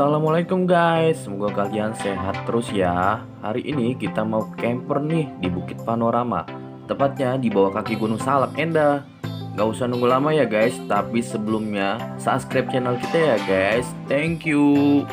Assalamualaikum guys, semoga kalian sehat terus ya. Hari ini kita mau camper nih di Bukit Panorama, tepatnya di bawah kaki Gunung Salak Endah. Gak usah nunggu lama ya guys, tapi sebelumnya subscribe channel kita ya guys. Thank you.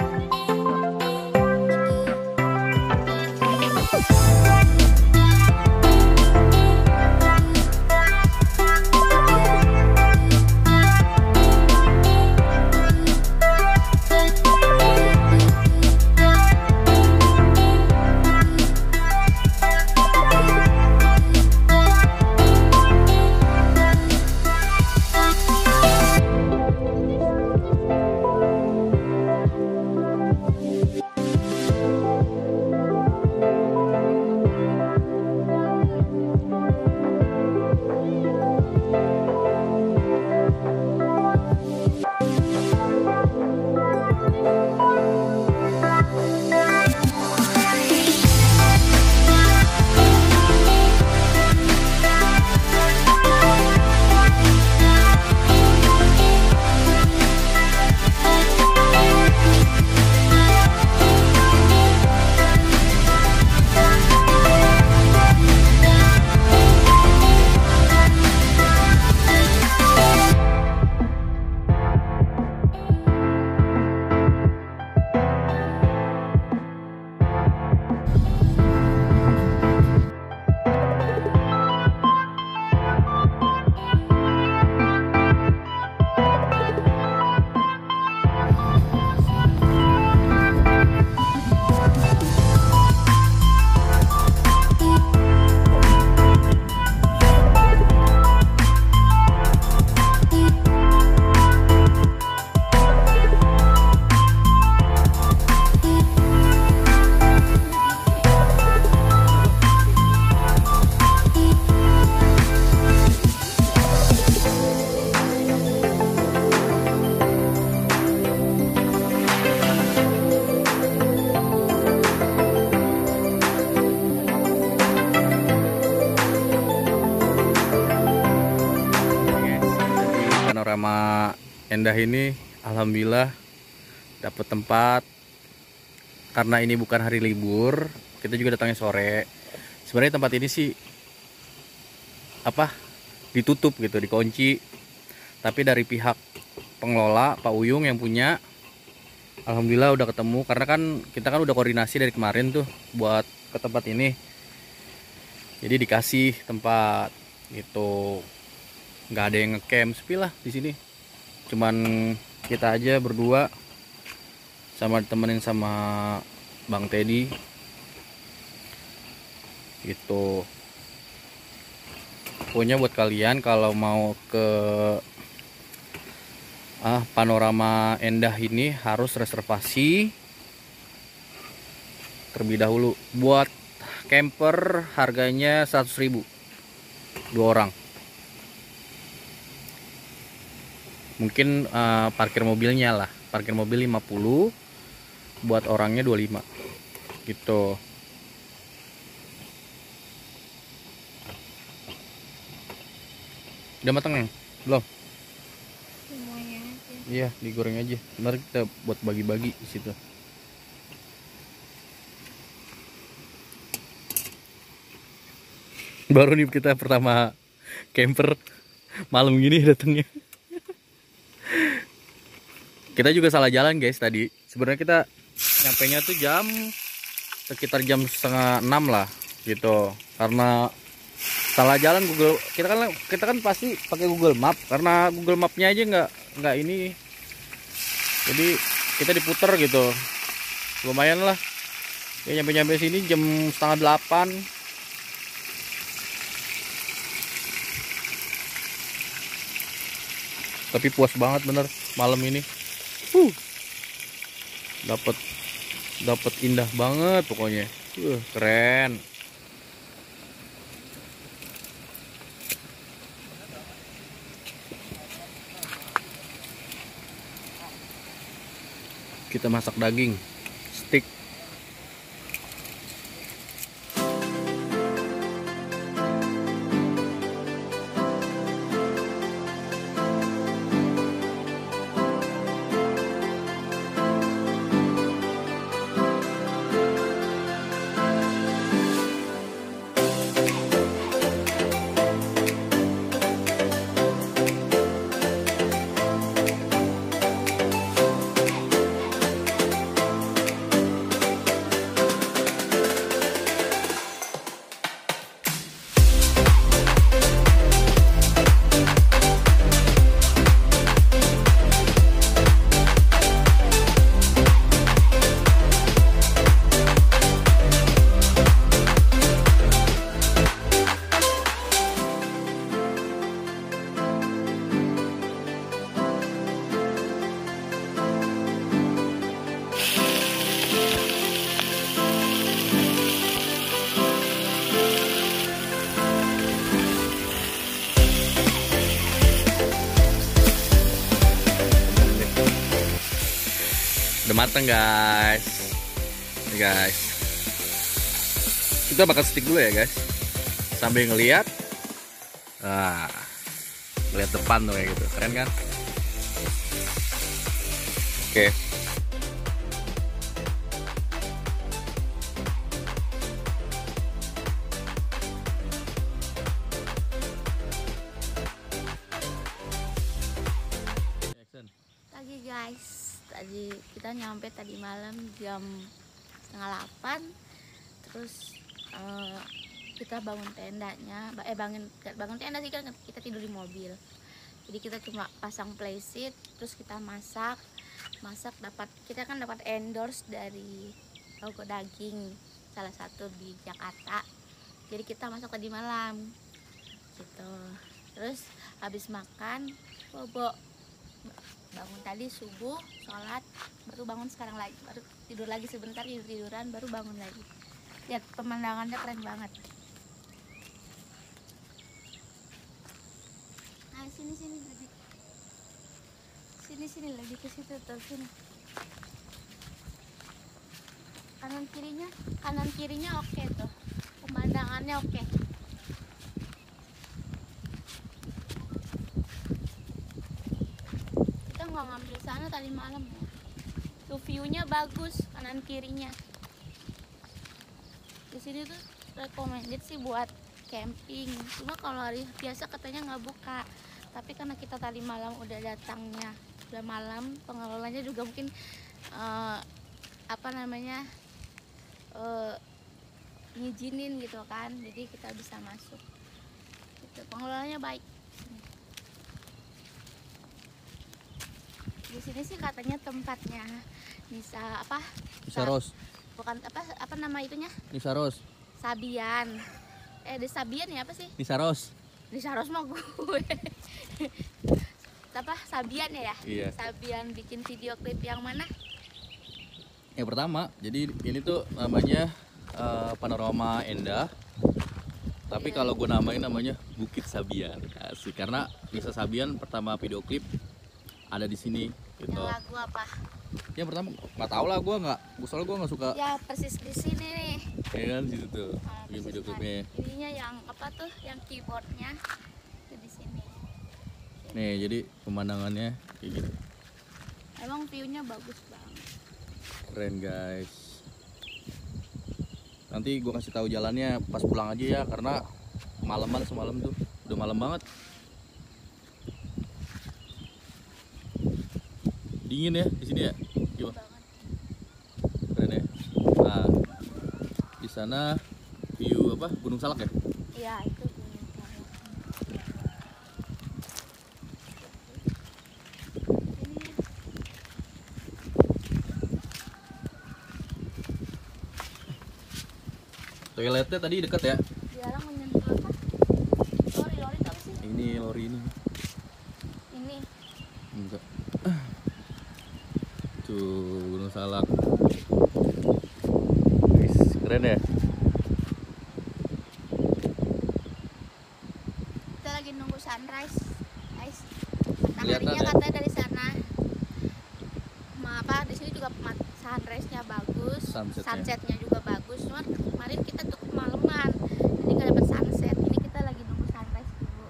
Panorama Endah ini alhamdulillah dapat tempat. Karena ini bukan hari libur, kita juga datangnya sore. Sebenarnya tempat ini sih ditutup gitu, dikunci. Tapi dari pihak pengelola Pak Uyung yang punya, alhamdulillah udah ketemu. Karena kan kita udah koordinasi dari kemarin tuh buat ke tempat ini. Jadi dikasih tempat gitu. Nggak ada yang ngecamp, sepi lah di sini. Cuman kita aja berdua, sama ditemenin sama Bang Teddy gitu. Pokoknya buat kalian kalau mau ke Panorama Endah ini harus reservasi terlebih dahulu. Buat camper harganya 100.000 2 orang. Mungkin parkir mobilnya lah, parkir mobil 50, buat orangnya 25 gitu. Udah mateng ya? Belum? Semuanya aja. Iya, digoreng aja. Ntar kita buat bagi-bagi di situ. Baru nih kita pertama camper malam gini datangnya. Kita juga salah jalan guys tadi. Sebenarnya kita nyampenya tuh sekitar jam 5:30 lah gitu. Karena salah jalan Google. Kita kan pasti pakai Google Map, karena Google Mapnya aja nggak ini. Jadi kita diputer gitu. Lumayan lah. Ya nyampe sini jam 7:30. Tapi puas banget bener malam ini. Dapat indah banget pokoknya. Keren. Kita masak daging steak. Udah mateng guys. Nih guys. Kita makan stick dulu ya guys. Sambil ngeliat. Ngeliat depan tuh kayak gitu. Keren kan? Oke. Pagi guys, tadi kita nyampe tadi malam jam 7:30. Terus kita bangun tendanya, bangun tenda sih, kan kita tidur di mobil. Jadi kita cuma pasang playset, terus kita masak kita kan dapat endorse dari Rogo Daging, salah satu di Jakarta. Jadi kita masak tadi malam gitu. Terus habis makan bobo, bangun tadi subuh, sholat, baru bangun sekarang lagi, baru tidur lagi sebentar, tiduran baru bangun lagi. Lihat pemandangannya keren banget. Nah sini lebih ke situ tuh, sini. Kanan kirinya oke tuh, pemandangannya oke. Kita nggak ngambil sana tadi malam ya. Tuh view-nya bagus kanan kirinya. Di sini tuh recommended sih buat camping. Cuma kalau hari biasa katanya nggak buka. Tapi karena kita tadi malam udah datangnya udah malam, pengelolanya juga mungkin ngizinin gitu kan. Jadi kita bisa masuk. Gitu. Pengelolanya baik. Di sini sih katanya tempatnya Nisa Ros. Bukan apa nama itunya? Nisa Ros. Sabian. Di Sabian ya apa sih? Nisa Ros. Nisa Ros mah gue. Sabian ya? Iya. Sabian bikin video klip yang mana? Yang pertama, jadi ini tuh namanya Panorama Endah. Tapi kalau gue namain namanya Bukit Sabian. Asik, karena Nisa Sabian pertama video klip ada di sini gitu. Yang lagu apa? Yang pertama nggak tahu lah, soalnya gue nggak suka. Ya persis di sini nih. Ya kan situ tuh video klipnya. Ininya yang apa tuh? Yang keyboardnya itu di sini. Nih jadi pemandangannya kayak gitu. Emang view-nya bagus banget. Keren guys. Nanti gue kasih tahu jalannya pas pulang aja ya, karena malaman semalam tuh udah malam banget. Dingin ya di sini ya. Gimana? Keren ya. Nah, di sana view Gunung Salak ya? Iya, itu Gunung Salak. Ini Toiletnya tadi dekat ya? dilarang menyentuh apa? Lori apa sih? Ini lori ini. Ini. Enggak. Tuh Gunung Salak. Wis, keren ya? Kita lagi nunggu sunrise, guys. Kelihatan Mataharinya ya? katanya dari sana. Di sini juga sunrise-nya bagus, sunsetnya juga bagus. Cuma kemarin kita tuh kemalaman, jadi nggak dapat sunset. Ini kita lagi nunggu sunrise dulu.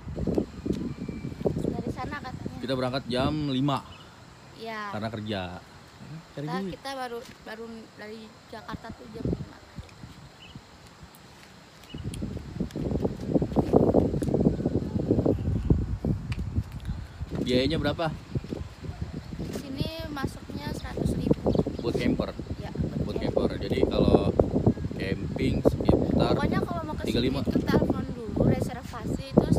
Dari sana katanya. Kita berangkat jam 5 Iya. karena kerja. Cari duit. Kita baru dari Jakarta tuh jam 5. Biayanya berapa? Di sini masuknya 100.000. Buat camper. Ya, Buat camper. Jadi kalau camping sekitar pokoknya kalau mau ke sini 35. itu telepon dulu, reservasi, terus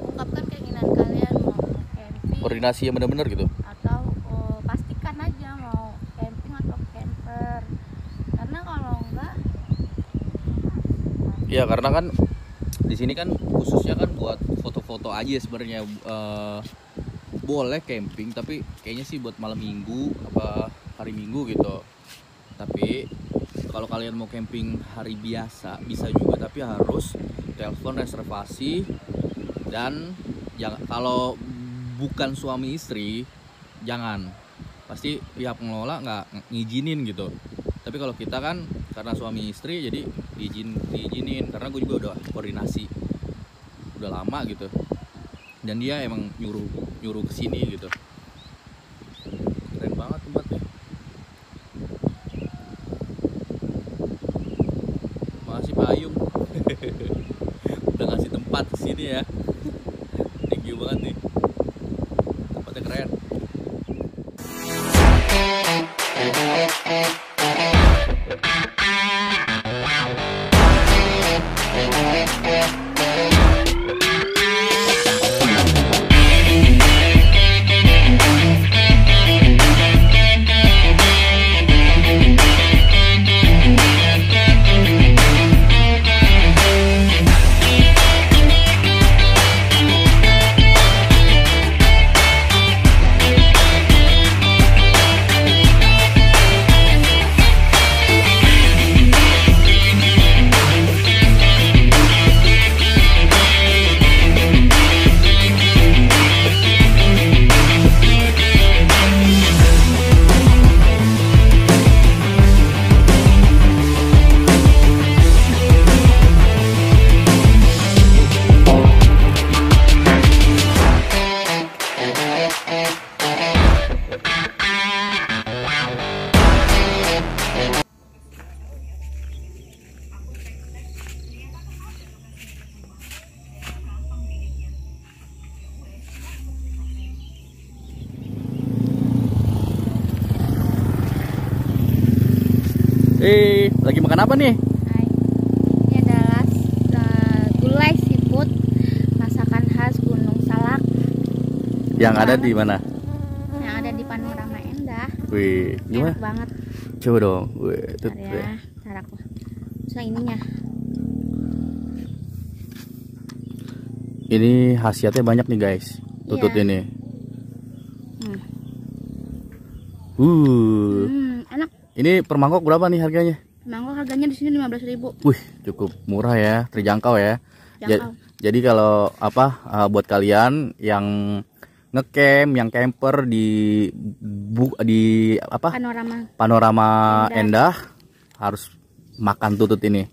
ungkapkan keinginan kalian mau camping Koordinasi yang benar-benar gitu. atau pastikan aja mau camping atau camper. Karena kalau enggak, Ya karena kan di sini kan khususnya kan buat foto-foto aja sebenarnya. Boleh camping tapi kayaknya sih buat malam minggu apa hari minggu gitu. Tapi kalau kalian mau camping hari biasa bisa juga, tapi harus telepon reservasi. Dan jangan, kalau bukan suami istri jangan, pasti pihak pengelola nggak ngizinin gitu. Tapi kalau kita kan karena suami istri jadi diizinin karena gue juga udah koordinasi udah lama gitu, dan dia emang nyuruh kesini gitu. Keren banget tempatnya. Makasih Pak Ayung udah ngasih tempat kesini ya. Thank you banget nih, tempatnya keren. Lagi makan apa nih? Hai. Ini adalah gulai seafood masakan khas Gunung Salak Yang ada di mana? yang ada di Panorama Endah. Wih, gimana? Enak banget. Coba dong. Wih, Bentar ya, ntar aku. Terus ininya. Ini khasiatnya banyak nih guys. Tutut Iya. ini. Enak. Ini per mangkok berapa nih harganya? Mangkok harganya di sini 15.000. Wih, cukup murah ya, terjangkau ya. Jangkau. Jadi kalau buat kalian yang ngecamp, yang camper di Panorama Endah harus makan tutut ini.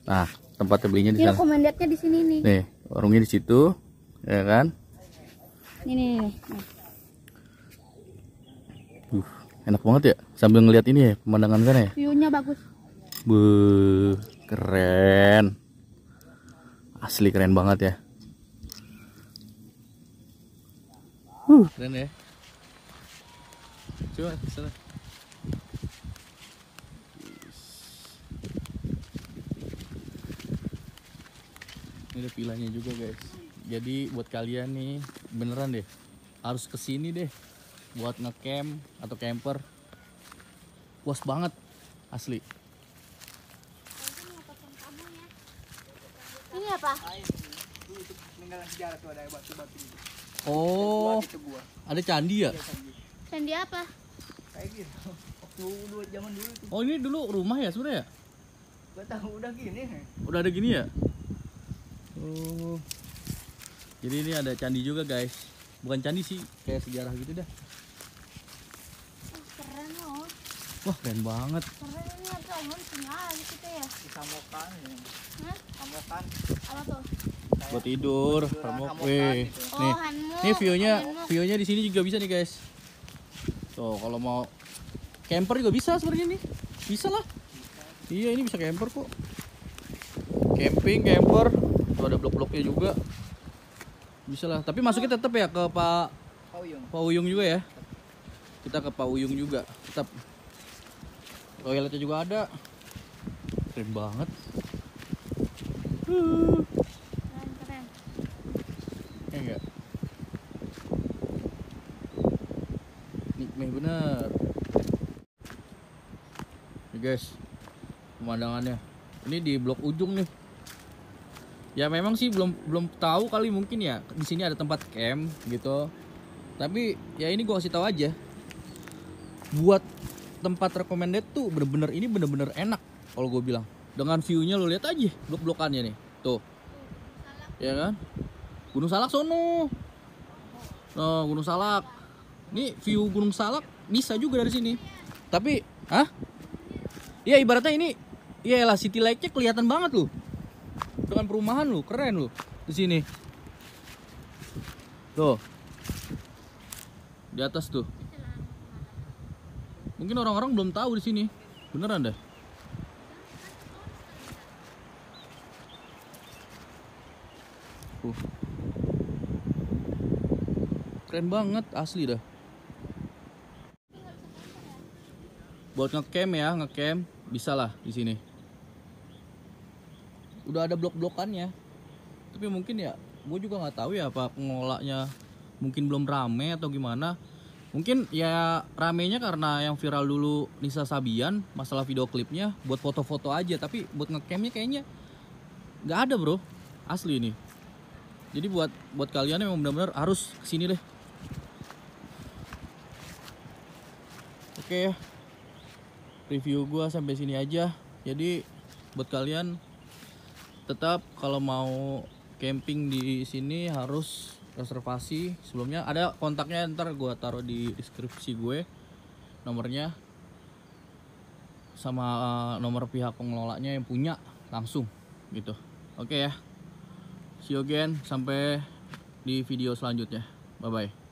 Nah, tempatnya belinya di Ini sana. rekomendasinya di sini nih. Nih, warungnya di situ, ya kan? Nih. Enak banget ya, sambil ngeliat ini ya, pemandangan sana ya. View-nya bagus. Buh, keren. Asli keren banget ya. Keren ya. Coba sana. Ini ada vilanya juga guys. Jadi buat kalian nih beneran deh harus kesini deh buat ngecamp atau camper. Puas banget asli. Ini apa? Oh, ada candi ya? Candi apa? Kayak gitu. Waktu dulu zaman dulu itu. Oh, ini dulu rumah ya sebenarnya? Gak tahu udah gini. Udah ada gini ya? Oh. Jadi ini ada candi juga guys. Bukan candi sih, kayak sejarah gitu dah. Keren loh. Wah, keren banget. Keren ini ada omong tinggal gitu ya. Di Samokan ya. Hah? Samokan. Apa tuh? Buat tidur, Hamokan weh. gitu. Nih, Oh, hanmu. nih view-nya, Hanmu. view-nya di sini juga bisa nih guys. Tuh, kalau mau camper juga bisa sebenarnya nih. Bisa lah. Iya, ini bisa camper kok. Camping, camper. Tuh ada blok-bloknya juga. Bisa lah. Tapi masuknya tetap ya ke Pak Uyung juga ya. Kita ke Pak Uyung juga. Tetap. Toiletnya juga ada. Keren banget. Keren. Ya enggak? Nikmah bener. Nih guys, pemandangannya. Ini di blok ujung nih. Ya memang sih belum tahu kali mungkin ya di sini ada tempat camp gitu. Tapi ya ini gua kasih tahu aja. Buat tempat recommended tuh bener-bener enak kalau gue bilang. Dengan view-nya lo lihat aja blok-blokannya nih. Tuh. Ya kan? Gunung Salak sono. Gunung Salak. Nih view Gunung Salak bisa juga dari sini. Tapi, iya ibaratnya ini, iya lah City Lake-nya kelihatan banget loh. Dengan perumahan loh, keren loh di sini. Tuh. Di atas tuh. Mungkin orang-orang belum tahu di sini. Beneran dah. Keren banget, asli dah. Buat ngecamp ya, ngecamp bisa lah di sini. Udah ada blok-blokannya. Tapi mungkin ya, gue juga nggak tahu ya apa pengelolanya mungkin belum rame atau gimana. Mungkin ya ramenya karena yang viral dulu Nisa Sabian masalah video klipnya buat foto-foto aja, tapi buat ngecampnya kayaknya nggak ada bro, asli ini. Jadi buat kalian yang benar-benar harus kesini deh. Oke ya, review gua sampai sini aja. Jadi buat kalian tetap kalau mau camping di sini harus reservasi sebelumnya. Ada kontaknya, ntar gua taruh di deskripsi gue, nomornya sama nomor pihak pengelolanya yang punya langsung gitu. Oke ya, see you again, sampai di video selanjutnya. Bye bye.